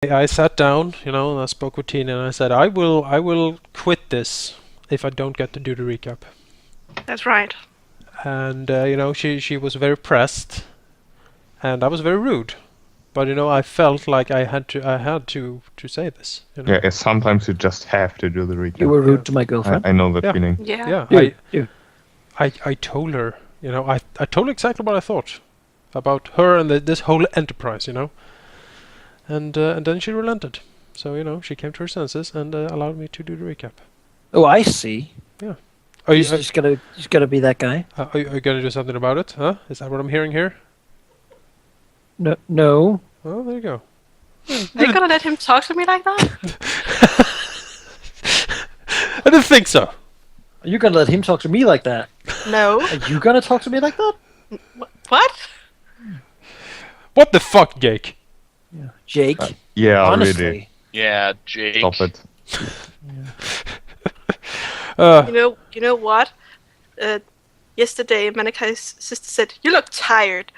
I sat down, and I spoke with Tina, and I said, I will quit this if I don't get to do the recap. That's right. And she was very pressed, and I was very rude. But I felt like I had to say this. Yeah, sometimes you just have to do the recap. You were rude to my girlfriend. I know that feeling. Yeah. I told her, I told her exactly what I thought about her and this whole enterprise, and then she relented. So she came to her senses and allowed me to do the recap. Oh, I see. Yeah. You're just gonna be that guy. Are you gonna do something about it? Huh? Is that what I'm hearing here? No. Oh, there you go. Are you gonna let him talk to me like that? I didn't think so. Are you gonna let him talk to me like that? No. Are you gonna talk to me like that? What? What the fuck, Jake? Yeah. Jake. Yeah, honestly. really. Yeah, Jake. Stop it. You know what? Yesterday, Manakai's sister said, "You look tired."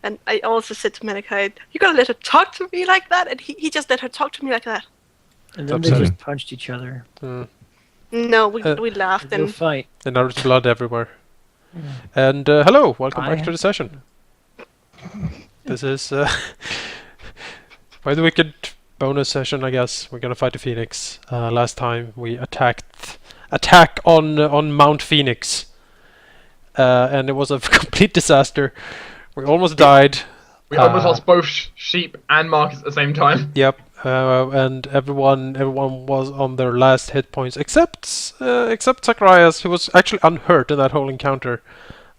And I also said to Manakai, "You gonna let her talk to me like that?" And he just let her talk to me like that. And then they just punched each other. No, we laughed and and fight. And now there's blood everywhere. And hello, welcome back to the session. This is by the wicked bonus session, I guess. We're gonna fight the Phoenix. Last time we attack on Mount Phoenix, and it was a complete disaster. We almost died. We almost lost both sheep and Marcus at the same time. Yep, and everyone was on their last hit points, except Zacharias, who was actually unhurt in that whole encounter,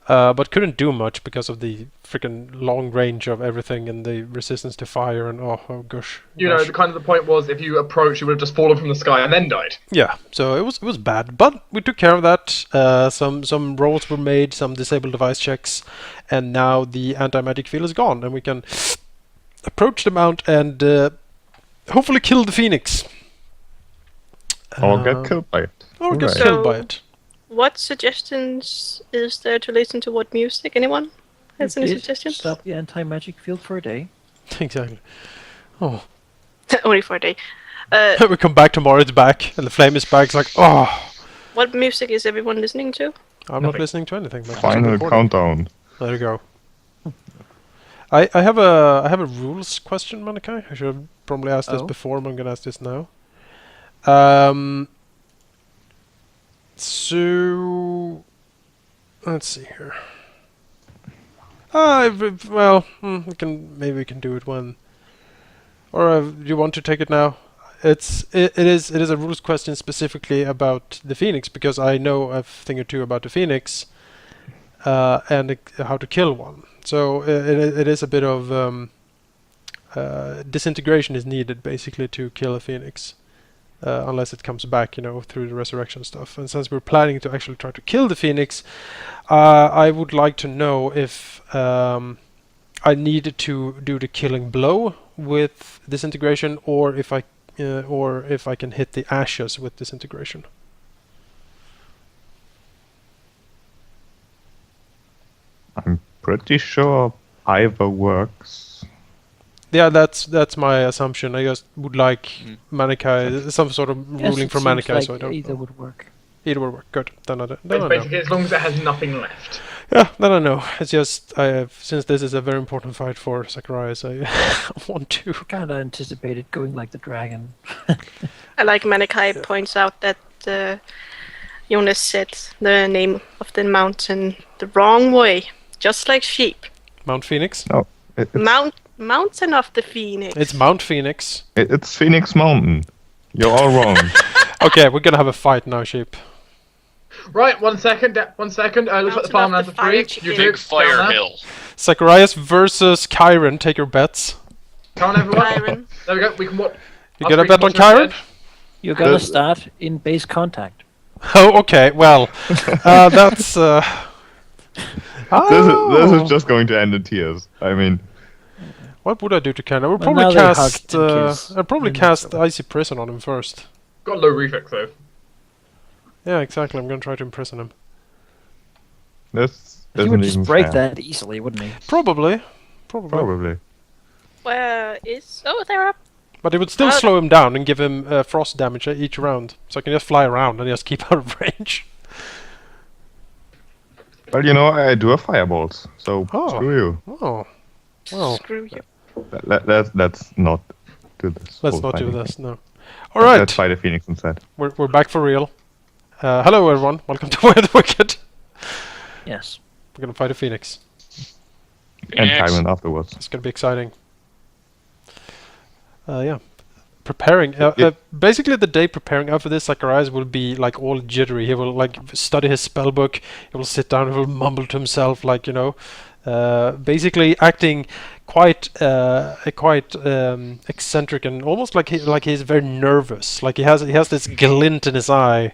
but couldn't do much because of the freaking long range of everything and the resistance to fire and oh gosh. You know, the point was, if you approach, you would have just fallen from the sky and then died. Yeah, so it was bad, but we took care of that. Some rolls were made, some disable device checks, and now the anti-magic field is gone, and we can approach the mount and hopefully kill the Phoenix. Or get killed by it. Or get Right. killed by it. what suggestions is there to listen to what music? Anyone has any suggestions? Stop the anti-magic field for a day. Exactly. Oh. Only for a day. We come back tomorrow, it's back, and the flame is back. It's like, oh. What music is everyone listening to? I'm not listening to anything. but Final countdown. There you go. I have a rules question, Manakai. I should have probably asked this before, but I'm gonna ask this now. So let's see here. We can do it when. Or do you want to take it now? It is a rules question specifically about the Phoenix, because I know a thing or two about the Phoenix, and how to kill one. So it is a bit of disintegration is needed basically to kill a Phoenix, unless it comes back, through the resurrection stuff. And since we're planning to actually try to kill the Phoenix, I would like to know if I need to do the killing blow with disintegration, or if I can hit the ashes with disintegration. I'm pretty sure either works. Yeah, that's my assumption. I just would like Manakai, some sort of ruling from Manakai, like so I don't either know. would work. Either would work. Good. Then I know. Basically, as long as it has nothing left. Yeah, then I know. It's just since this is a very important fight for Zacharias, I want to. Kind of anticipated going like the dragon. I like Manakai points out that Jonas said the name of the mountain the wrong way, just like sheep. Mount Phoenix? No, Mountain of the Phoenix. It's Mount Phoenix. It's Phoenix Mountain. You're all wrong. Okay, we're gonna have a fight now, sheep. Right, 1 second. 1 second. Looks like the farmlands are free. You do. Big fire hill. Zacharias versus Kyron. Take your bets. Come on, everyone. Kyron. There we go. We can watch. You got a bet on Kyron? You're gonna start in base contact. Oh, okay. Well, that's. This is just going to end in tears. I mean, what would I do to Kyron? I would Well, probably now they cast. hugged and kissed, I'd probably and cast that's Icy Prison on him first. Got low reflex though. Yeah, exactly. I'm gonna try to imprison him. this He isn't would just even break fair. that easily, wouldn't he? Probably. Probably. Where is? Oh, they're up. But it would still slow him down and give him frost damage each round. So I can just fly around and just keep out of range. Well, you know, I do have fireballs, so Oh. screw you. Oh. Well, Screw you. Let's not do this. let's whole not do fighting this, thing. no. Alright, Let's fight a phoenix instead. we're back for real. Hello everyone, welcome to Way of the Wicked. Yes. We're gonna fight a phoenix. And Phoenix. Chiron afterwards. It's gonna be exciting. Yeah. Preparing. Yeah. Basically, the day preparing after this, Zacharias will be like all jittery. He will like study his spell book. He will sit down. He will mumble to himself, like basically acting quite eccentric and almost like he's very nervous. Like he has this glint in his eye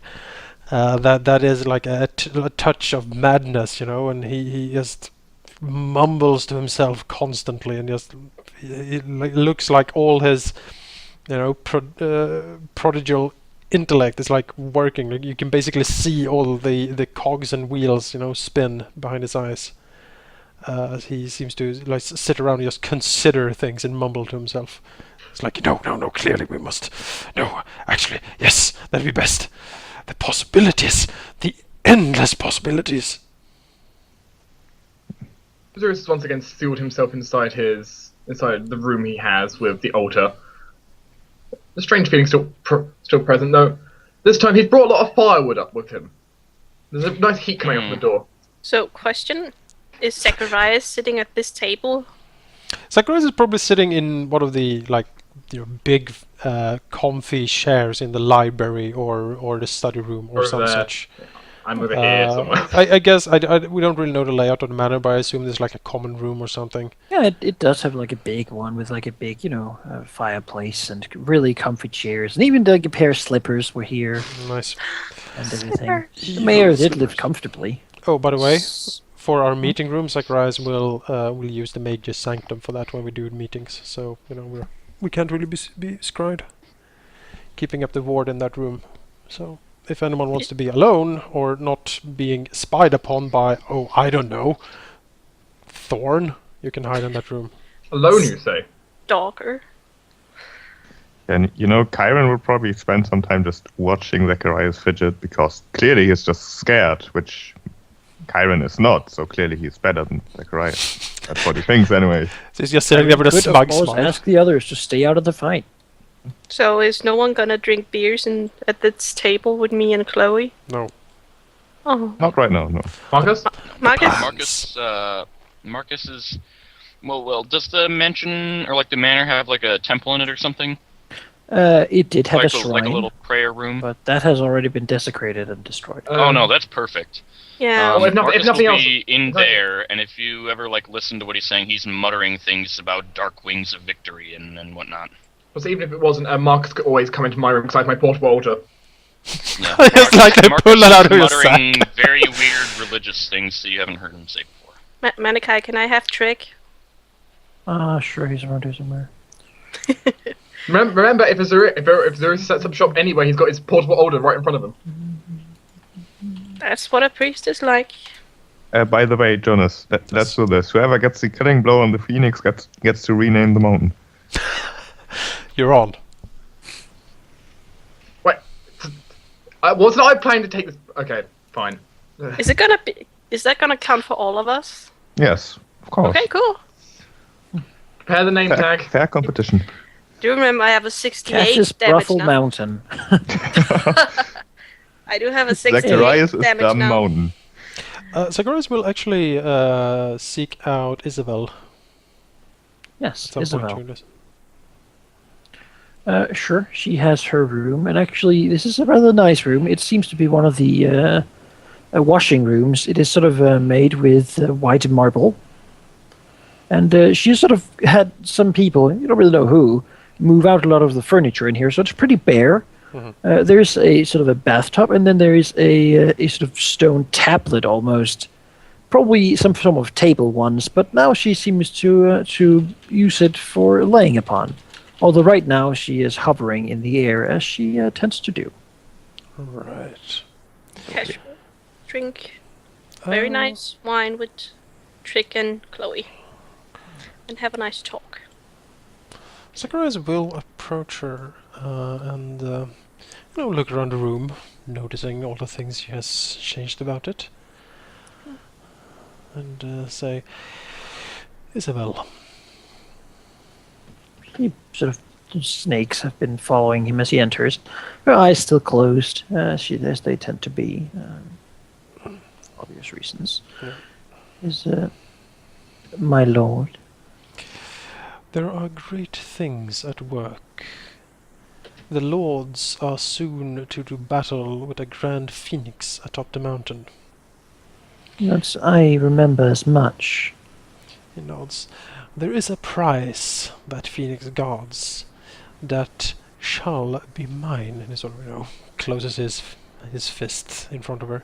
that is like a touch of madness, and he just mumbles to himself constantly and just it looks like all his prodigal intellect is like working. Like you can basically see all the cogs and wheels spin behind his eyes. He seems to like sit around and just consider things and mumble to himself. It's like no, clearly we must. No, actually, yes, that'd be best. The possibilities, the endless possibilities. Zerus once again sealed himself inside the room he has with the altar. The strange feeling still present, though. This time he's brought a lot of firewood up with him. There's a nice heat coming up from the door. So, question: is Zacharias sitting at this table? Zacharias is probably sitting in one of the big comfy chairs in the library or the study room or some such. I'm over here somewhere. I guess we don't really know the layout of the manor, but I assume there's like a common room or something. Yeah, it does have like a big one with like a big, fireplace and really comfy chairs. And even like a pair of slippers were here Nice. and everything. The mayor did live comfortably. Oh, by the way, for our meeting room, Zacharias will use the Mage's Sanctum for that when we do meetings. So we can't really be scryed keeping up the ward in that room. So if anyone wants to be alone or not being spied upon by I don't know, Thorn, you can hide in that room. Alone, you say? Dogger. And Chiron would probably spend some time just watching Zacharias fidget because clearly he's just scared, which Chiron is not. So clearly he's better than Zacharias. That's what he thinks, anyway. So he's just sitting there with a Could, of smug course, smile. ask the others to stay out of the fight. So is no one gonna drink beers at this table with me and Chloe? No. Oh, Not right now, no. Marcus? Marcus. Marcus is. Well, does the mansion or like the manor have like a temple in it or something? It did have a shrine, like a little prayer room. but that has already been desecrated and destroyed. Oh no, that's perfect. Yeah. if Marcus nothing will else- be in if nothing- there, and if you ever listen to what he's saying, he's muttering things about dark wings of victory and whatnot. Because even if it wasn't, Marcus could always come into my room because I have my portable altar. Yeah. It's like they Marcus pull it out of is your muttering sack. very weird religious things that you haven't heard him say before. Manikai, can I have Trick? Sure, he's around here somewhere. Remember, if Zerus sets up shop anywhere, he's got his portable altar right in front of him. That's what a priest is like. By the way, Jonas, let's do this. Whoever gets the killing blow on the phoenix gets to rename the mountain. You're on. Wait, wasn't I planning to take this? Okay, fine. Is that gonna count for all of us? Yes, of course. Okay, cool. Prepare the name tag. Fair competition. Do you remember I have a 68 Cassius damage Bruffle now? Mountain. I do have a 68 Zacharias is damage dumb now. mountain. Zacharias will actually seek out Isabel Yes, at some point Isabel. during this. Sure, she has her room, and actually, this is a rather nice room. It seems to be one of the washing rooms. It is sort of made with white marble, and she sort of had some people, you don't really know who, move out a lot of the furniture in here, so it's pretty bare. Mhm. There's a sort of a bathtub, and then there is a sort of stone tablet almost. Probably some form of table once, but now she seems to use it for laying upon. Although right now she is hovering in the air, as she tends to do. Right. Casual. Drink very nice wine with Trick and Chloe. And have a nice talk. Zacharias will approach her and look around the room, noticing all the things she has changed about it, and say, Isabel. He sort of the snakes have been following him as he enters. Her eyes still closed, as they tend to be, for obvious reasons. Yeah. Is my lord? There are great things at work. The lords are soon to do battle with a grand phoenix atop the mountain. Not I remember as much. He nods. There is a prize that Phoenix guards that shall be mine. And he sort of, closes his fist in front of her.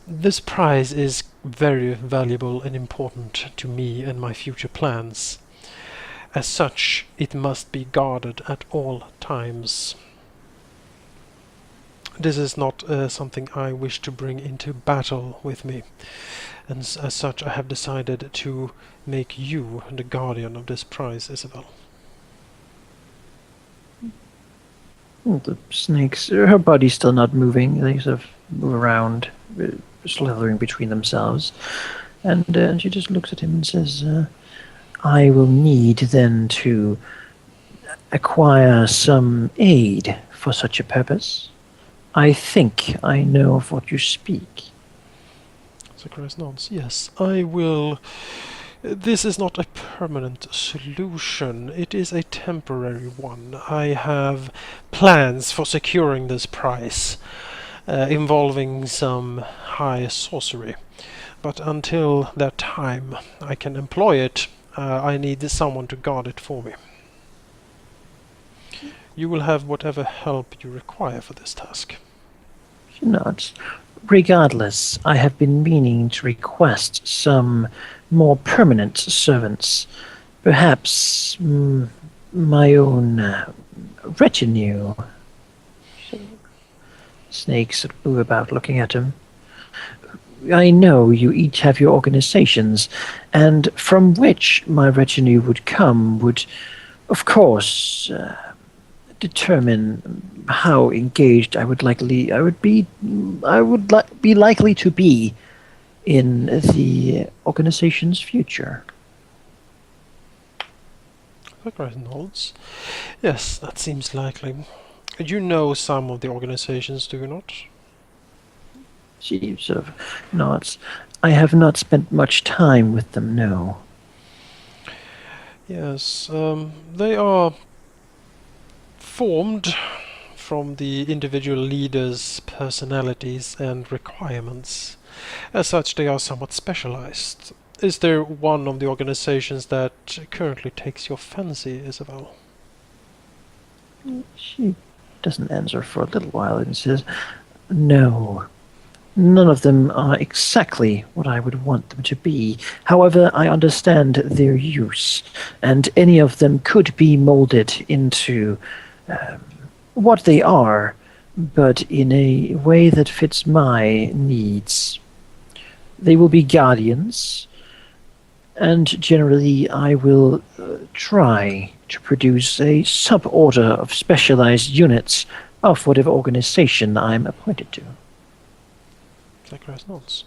This prize is very valuable and important to me and my future plans. As such, it must be guarded at all times. This is not something I wish to bring into battle with me, and as such I have decided to make you the guardian of this prize, Isabel. The snakes, her body's still not moving. They sort of move around, slithering between themselves. And she just looks at him and says, I will need then to acquire some aid for such a purpose. I think I know of what you speak. Zacharias nods. Yes, I will. This is not a permanent solution. It is a temporary one. I have plans for securing this prize, involving some high sorcery. But until that time I can employ it, I need someone to guard it for me. You will have whatever help you require for this task. She nods. Regardless, I have been meaning to request some more permanent servants. Perhaps my own retinue. Snakes move about looking at him. I know you each have your organizations, and from which my retinue would come would, of course, determine how engaged I would be likely to be in the organization's future. Zacharias nods. Yes, that seems likely. You know some of the organizations, do you not? She sort of nods. I have not spent much time with them, no. Yes, they are formed from the individual leaders' personalities and requirements. As such, they are somewhat specialized. Is there one of the organizations that currently takes your fancy, Isabel? She doesn't answer for a little while and says, no. None of them are exactly what I would want them to be. However, I understand their use, and any of them could be molded into what they are, but in a way that fits my needs. They will be guardians, and generally I will try to produce a sub-order of specialized units of whatever organization I'm appointed to. Zacharias nods.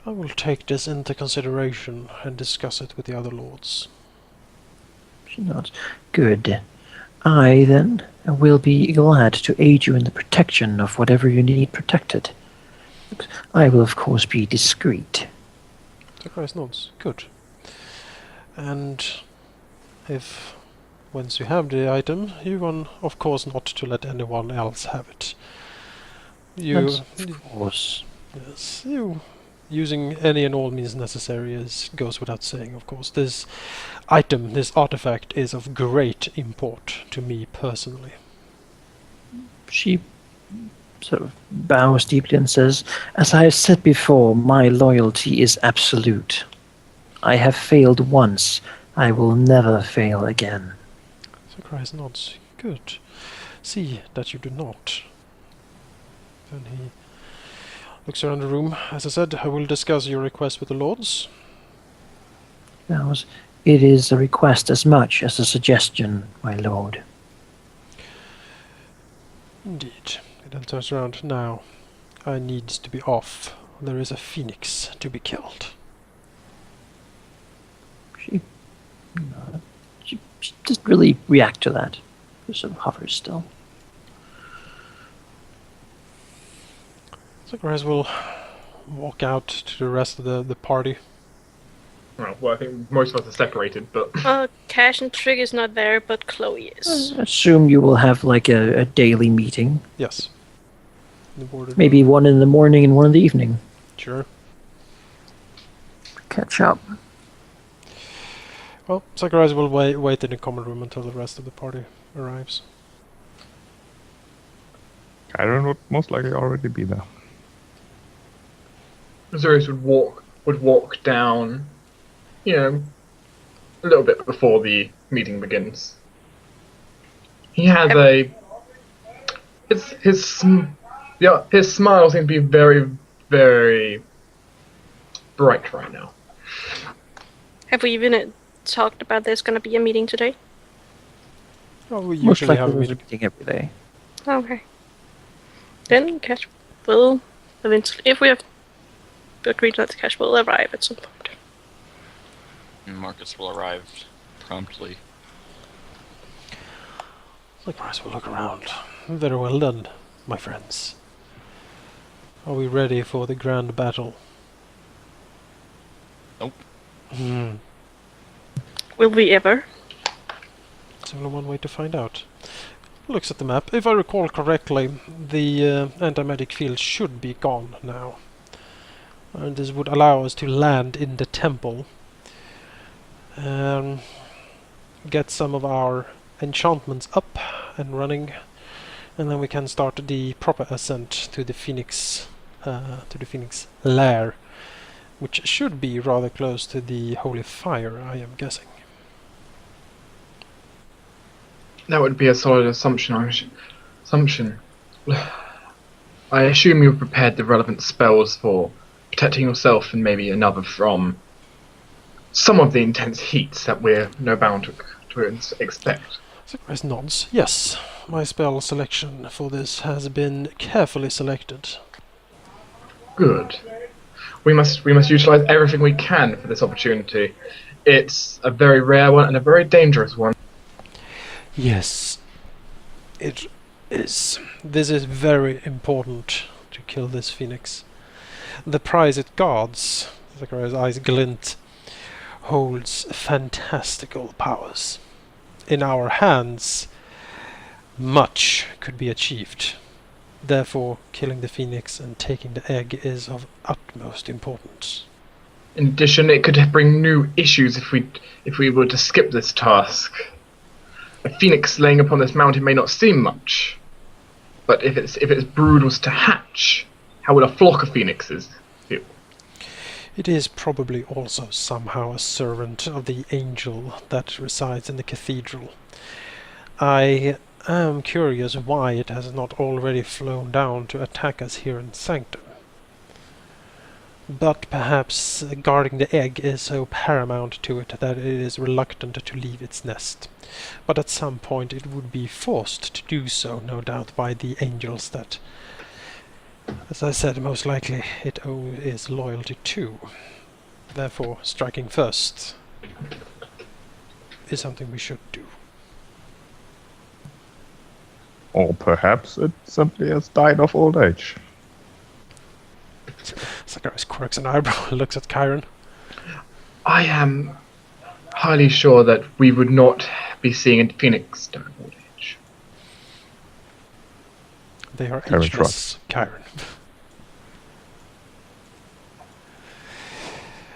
I will take this into consideration and discuss it with the other lords. She nods. Good. I, then, will be glad to aid you in the protection of whatever you need protected. I will, of course, be discreet. Zacharias nods. Good. And if, once you have the item, you want, of course, not to let anyone else have it. Of course. Yes, you using any and all means necessary goes without saying, of course. This item, this artifact, is of great import to me personally. She sort of bows deeply and says, as I have said before, my loyalty is absolute. I have failed once. I will never fail again. Zacharias nods. Good. See that you do not. Then he looks around the room. As I said, I will discuss your request with the lords. Bows. It is a request as much as a suggestion, my lord. Indeed. He then turns around. Now, I need to be off. There is a phoenix to be killed. She doesn't really react to that. She sort of hovers still. Zacharias will walk out to the rest of the party. Well, I think most of us are separated, but Cash and Trig is not there, but Chloe is. Assume you will have like a daily meeting. Yes. The border. Maybe one in the morning and one in the evening. Sure. Catch up. Well, Zacharias will wait in the common room until the rest of the party arrives. Chiron would most likely already be there. Azorius would walk down, a little bit before the meeting begins. He has his smile seems to be very, very bright right now. Have we even talked about there's going to be a meeting today? Well, we Most usually have likely a there's a meeting. meeting every day. Okay. Then Cash will eventually, if we have agreed that Cash will arrive at some point. And Marcus will arrive promptly. Zacharias will look around. Very well done, my friends. Are we ready for the grand battle? Nope. Will we ever? There's only one way to find out. Looks at the map. If I recall correctly, the anti-magic field should be gone now. And this would allow us to land in the temple. Get some of our enchantments up and running. And then we can start the proper ascent to the Phoenix lair. Which should be rather close to the Holy Fire, I am guessing. That would be a solid assumption. I assume you've prepared the relevant spells for protecting yourself and maybe another from some of the intense heats that we're no bound to expect. Zacharias nods. Yes, my spell selection for this has been carefully selected. Good. We must utilize everything we can for this opportunity. It's a very rare one and a very dangerous one. Yes, it is. This is very important to kill this phoenix. The prize it guards, Zacharias' eyes glint, holds fantastical powers. In our hands, much could be achieved. Therefore, killing the phoenix and taking the egg is of utmost importance. In addition, it could bring new issues if we were to skip this task. A phoenix laying upon this mountain may not seem much, but if its brood was to hatch, how would a flock of phoenixes feel? It is probably also somehow a servant of the angel that resides in the cathedral. I am curious why it has not already flown down to attack us here in Sanctum. But perhaps guarding the egg is so paramount to it that it is reluctant to leave its nest. But at some point it would be forced to do so, no doubt, by the angels that, as I said, most likely it is loyalty to. Therefore, striking first is something we should do. Or perhaps it simply has died of old age. Zacharias quirks an eyebrow and looks at Chiron. I am highly sure that we would not be seeing a phoenix die of old age. They are Chiron ageless, Chiron.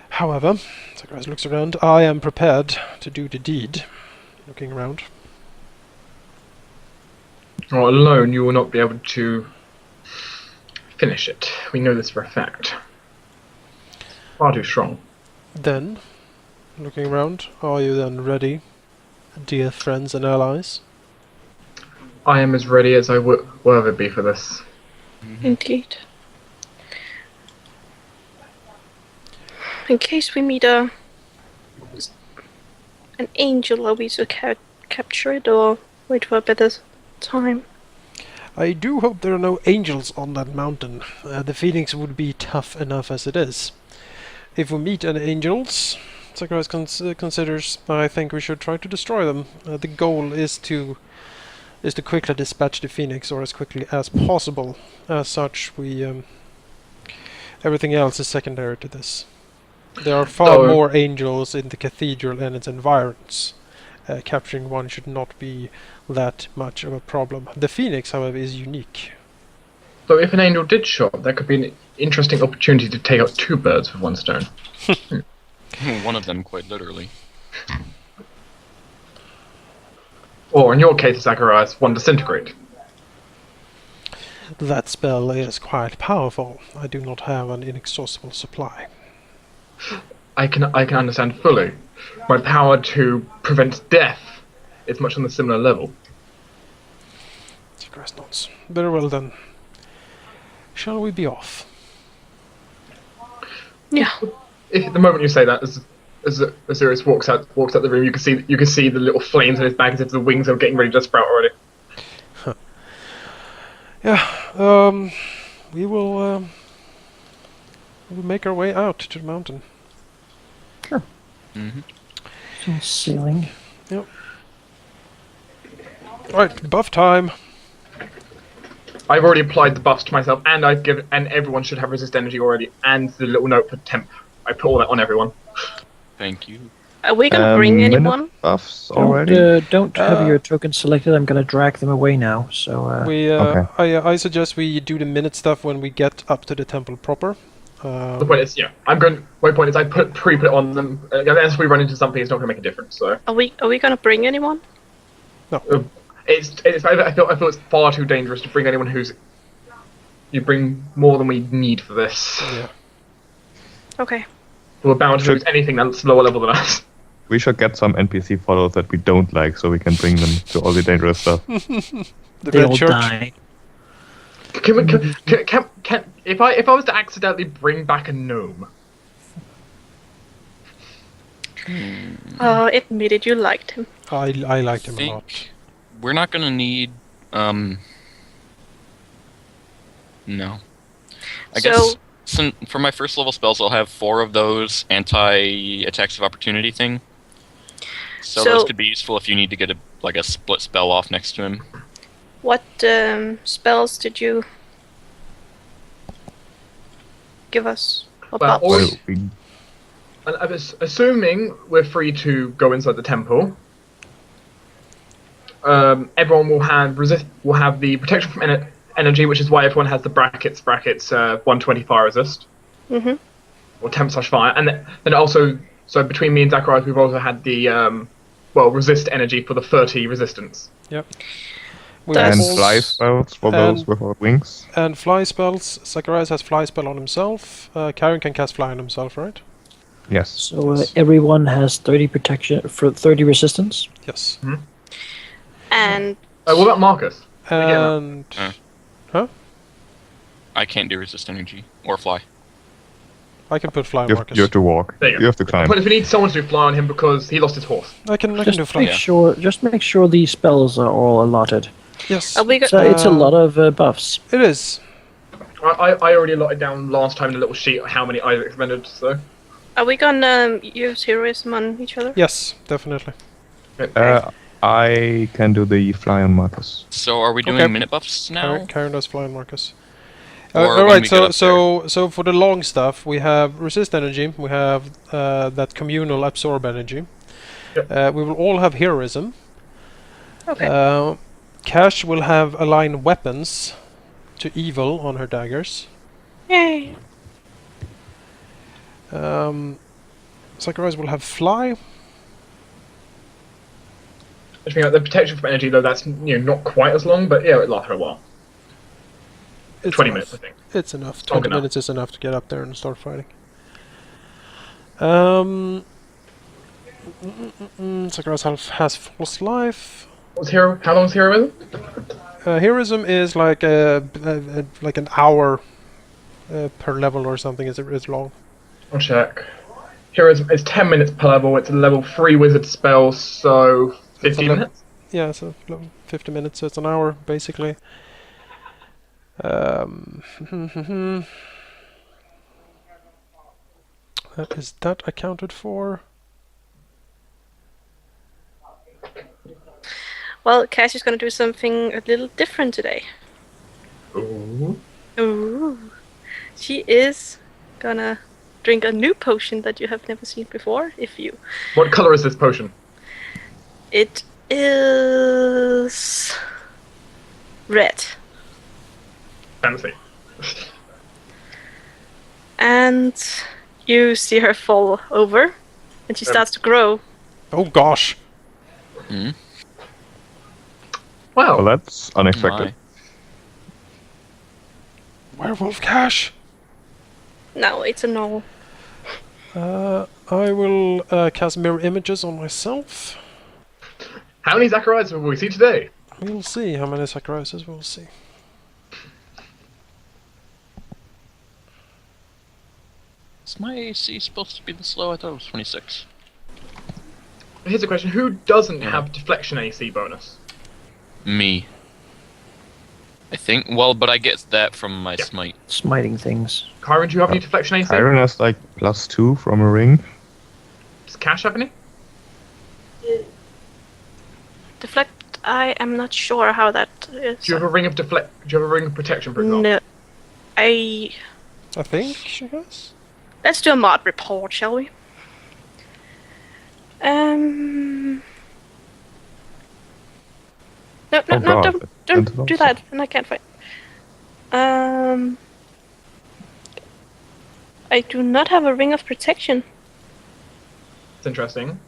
However, Zacharias looks around. I am prepared to do the deed. Looking around. Or alone, you will not be able to finish it. We know this for a fact. Far too strong. Then, looking around, are you then ready, dear friends and allies? I am as ready as I will ever be for this. Indeed. In case we meet a an angel, are we to capture it or wait for a better time? I do hope there are no angels on that mountain. The Phoenix would be tough enough as it is. If we meet any angels, Zacharias considers, I think we should try to destroy them. The goal is to quickly dispatch the Phoenix, or as quickly as possible. As such, everything else is secondary to this. There are far more angels in the cathedral and its environs. Capturing one should not be that much of a problem. The Phoenix, however, is unique. So if an angel did show up, that could be an interesting opportunity to take out 2 birds with 1 stone. One of them, quite literally. Or in your case, Zacharias, 1 disintegrate. That spell is quite powerful. I do not have an inexhaustible supply. I can understand fully. My power to prevent death is much on the similar level. Zacharias nods. Very well then. Shall we be off? Yeah. If the moment you say that, as Osiris walks out the room, you can see the little flames in his back as if the wings are getting ready to sprout already. Yeah. We will make our way out to the mountain. Sure. Mm-hmm. Sailing. Yep. Right, buff time. I've already applied the buffs to myself, and and everyone should have resist energy already, and the little note for temp. I put all that on everyone. Thank you. Are we gonna bring anyone? Buffs already. Don't have your tokens selected. I'm gonna drag them away now. So Okay. I suggest we do the minute stuff when we get up to the temple proper. The point is, my point is, I pre-put it on them. Unless we run into something, it's not gonna make a difference. So. Are we gonna bring anyone? No. I feel it's far too dangerous to bring anyone who's. You bring more than we need for this. Yeah. Okay. We're bound to lose anything that's lower level than us. We should get some NPC followers that we don't like, so we can bring them to all the dangerous stuff. The they Red all Church. die. Can if I was to accidentally bring back a gnome? Admit it, you liked him. I liked him a lot. We're not gonna need, no. I guess for my first level spells, I'll have 4 of those anti-attacks of opportunity thing. So those could be useful if you need to get a split spell off next to him. What spells did you give us? What Well, buffs? I'm assuming we're free to go inside the temple. Everyone will have the protection from energy, which is why everyone has the brackets 120 fire resist. Mhm. Or temp/fire, and then also, so between me and Zacharias, we've also had the resist energy for the 30 resistance. Yep. And fly spells for those without wings. And fly spells. Zacharias has fly spell on himself. Karen can cast fly on himself, right? Yes. So everyone has 30 protection for 30 resistance. Yes. And What about Marcus? And I can't do resist energy or fly. I can put fly on You Marcus. have to walk. There you go. You have to climb. But if we need someone to fly on him because he lost his horse. I can do Just fly. make sure these spells are all allotted. Yes. are we So it's a lot of buffs. It is. I already allotted down last time in a little sheet how many I've expended. So. Are we gonna use heroism on each other? Yes, definitely. I can do the fly on Marcus. So are we doing Okay. minute buffs now? Karen does fly on Marcus. Or All when right. we get up So for the long stuff, we have resist energy. We have that communal absorb energy. Yep. We will all have heroism. Okay. Cash will have align weapons to evil on her daggers. Yay. Zacharias will have fly. Which means the protection from energy, though, that's not quite as long, but it lasts for a while. It's 20 enough. minutes, I think. It's enough. Long 20 enough. minutes is enough to get up there and start fighting. Zacharias has false life. How long is heroism? Heroism is like like an hour per level or something. It's long. I'll check. Here is 10 minutes per level. It's a level 3 wizard spell, so 15 minutes? Yeah, so 50 minutes, so it's an hour, basically. Is that accounted for? Well, Cash is going to do something a little different today. Ooh. Ooh. She is gonna drink a new potion that you have never seen before, if you... What color is this potion? It is... red. Fancy. And you see her fall over, and she starts to grow. Oh gosh! Hmm? Wow. Well, that's unexpected. Werewolf Cash! No, it's a null. I will cast mirror images on myself. How many Zacharias will we see today? We'll see how many Zacharias we'll see. Is my AC supposed to be this low? I thought it was 26. Here's a question. Who doesn't have deflection AC bonus? Me. I think. Well, but I get that from my smite. Smiting things. Kyron, do you have any deflection AC? Kyron has like +2 from a ring. Does Cash have any? Deflect, I am not sure how that is. Do you have a ring of Do you have a ring of protection, for example? No. I think she has. Let's do a mod report, shall we? No, Oh God, don't do that, and I can't find. I do not have a ring of protection. It's interesting.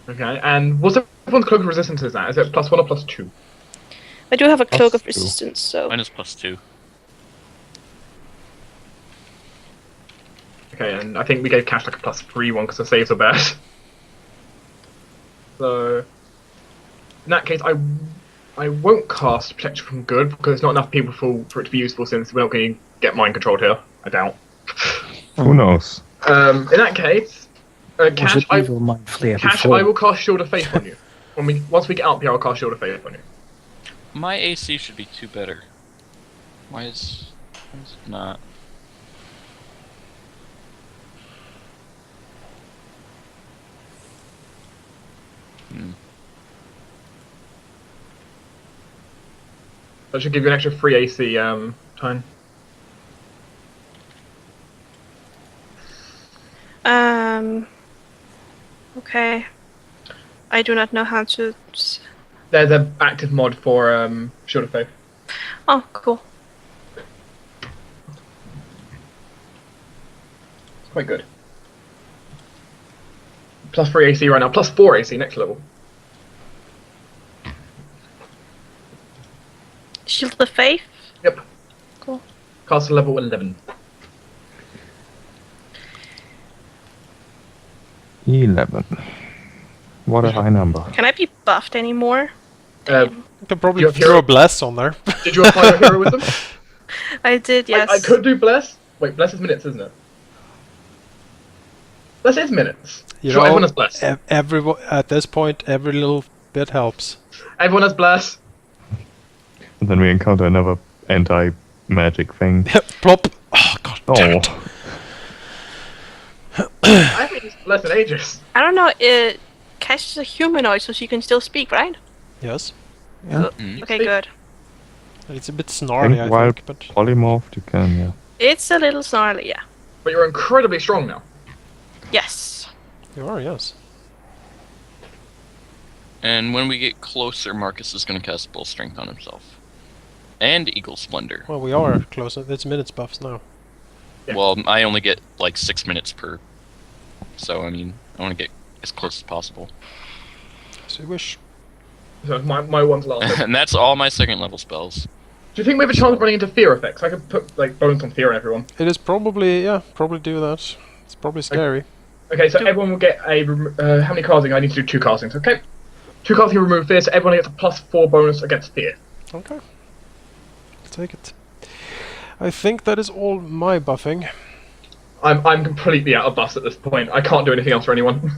Okay, and what's everyone's cloak of resistance is that? Is it +1 or +2? I do have a cloak of +2. resistance, so. Mine is +2. Okay, and I think we gave Cash like a +3 one because the saves are bad. So, in that case, I won't cast Protection from Good because there's not enough people for it to be useful since we're not going to get mind controlled here. I doubt. Who knows? In that case, Cash, Was it evil mind flare Cash, before? I will cast Shield of Faith on you. Once we get up here, I'll cast Shield of Faith on you. My AC should be 2 better. Why is it not? That should give you an extra 3 AC time. Okay. I do not know how to. There's an active mod for Shield of Faith. Oh, cool. It's quite good. +3 AC right now, +4 AC next level. Shield of Faith? Yep. Cool. Cast level 11. 11. What a high number. Can I be buffed anymore? You can probably You have throw hero- a bless on there. Did you apply your heroism? I did, yes. I could do Bless. Wait, Bless is minutes, isn't it? Bless is minutes. You Sure, know, everyone has Bless. at this point, every little bit helps. Everyone has Bless. And then we encounter another anti-magic thing. Plop! Oh god damn it. I haven't used Bless in ages. I don't know, Cash is a humanoid, so she can still speak, right? Yes. Yeah. Okay, good. It's a bit snarly, I While think, but polymorphed, you can, yeah. It's a little snarly, yeah. But you're incredibly strong now. Yes. you are, yes. And when we get closer, Marcus is going to cast Bull Strength on himself. And Eagle Splendor. Well, we are close. It's minutes buffs now. Yeah. Well, I only get like 6 minutes per. So, I mean, I want to get as close as possible. As you wish. So my one's last. And that's all my 2nd level spells. Do you think we have a chance of running into fear effects? I could put like bonus on fear on everyone. It is probably, yeah, probably do that. It's probably scary. Okay, so everyone will get a. How many casting? I need to do 2 castings. Okay. 2 casting remove fear, so everyone gets a +4 bonus against fear. Okay. I'll take it. I think that is all my buffing. I'm completely out of bus at this point. I can't do anything else for anyone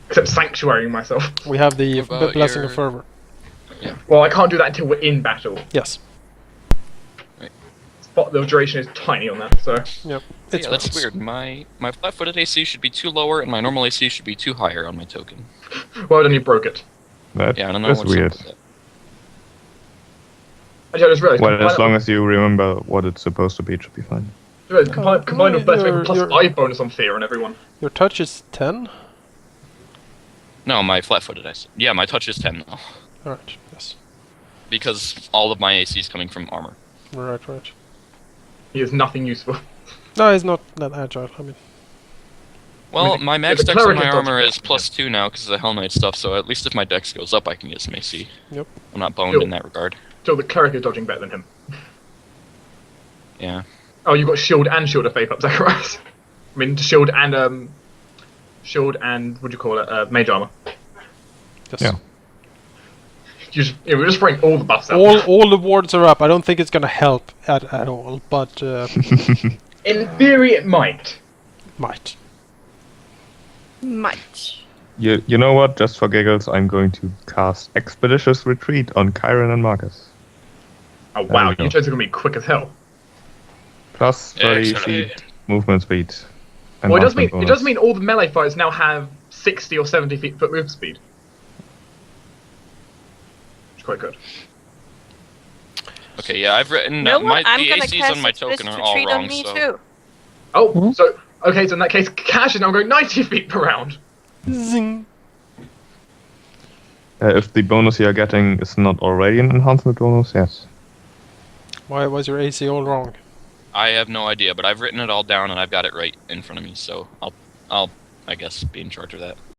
except sanctuarying myself. We have the What about blessing your- of fervor. Well, I can't do that until we're in battle. Yes. But the duration is tiny on that, so Yep. It's Yeah, that's rounds. weird. My flat-footed AC should be 2 lower, and my normal AC should be 2 higher on my token. well done, you broke it. That Yeah, I don't know is what's up weird. with that. Actually, I just realised. Well, as long as you remember what it's supposed to be, it should be fine. Combined with Bless, we have a you're- +5 bonus on fear on everyone. Your touch is 10? No, my flat-footed AC. Yeah, my touch is 10 now, Alright, yes. because all of my AC is coming from armor. Right. He is nothing useful. No, he's not that agile. I mean, Well, mean, my max the dex on cleric my is armor dodging is it. +2 now because of the Hell Knight stuff, so at least if my dex goes up, I can get some AC. Yep. I'm not boned Cool. in that regard. Still, the cleric is dodging better than him. Yeah. Oh, you've got shield and shield of faith up, Zacharias. I mean, shield and what do you call it? Mage armor. yes. Yeah. We're just bringing all the buffs up. All the wards are up. I don't think it's gonna help at all, but In theory, it might. might. Might. You know what? Just for giggles, I'm going to cast Expeditious Retreat on Kyron and Marcus. Oh wow, we go. you guys are gonna be quick as hell. Plus 30 Excellent. feet movement speed. Well, it does mean Enhancement it does bonus. mean all the melee fighters now have 60 or 70 foot move speed. Which is quite good. Okay, yeah, I've written No, my I'm the gonna ACs cast on my Expeditious token are all Retreat on wrong, me so too. Oh, Mhm. so okay, so in that case, Cash is now going 90 feet per round. Zing. If the bonus you're getting is not already an enhancement bonus, yes. Why was your AC all wrong? I have no idea, but I've written it all down and I've got it right in front of me, so I'll I guess be in charge of that.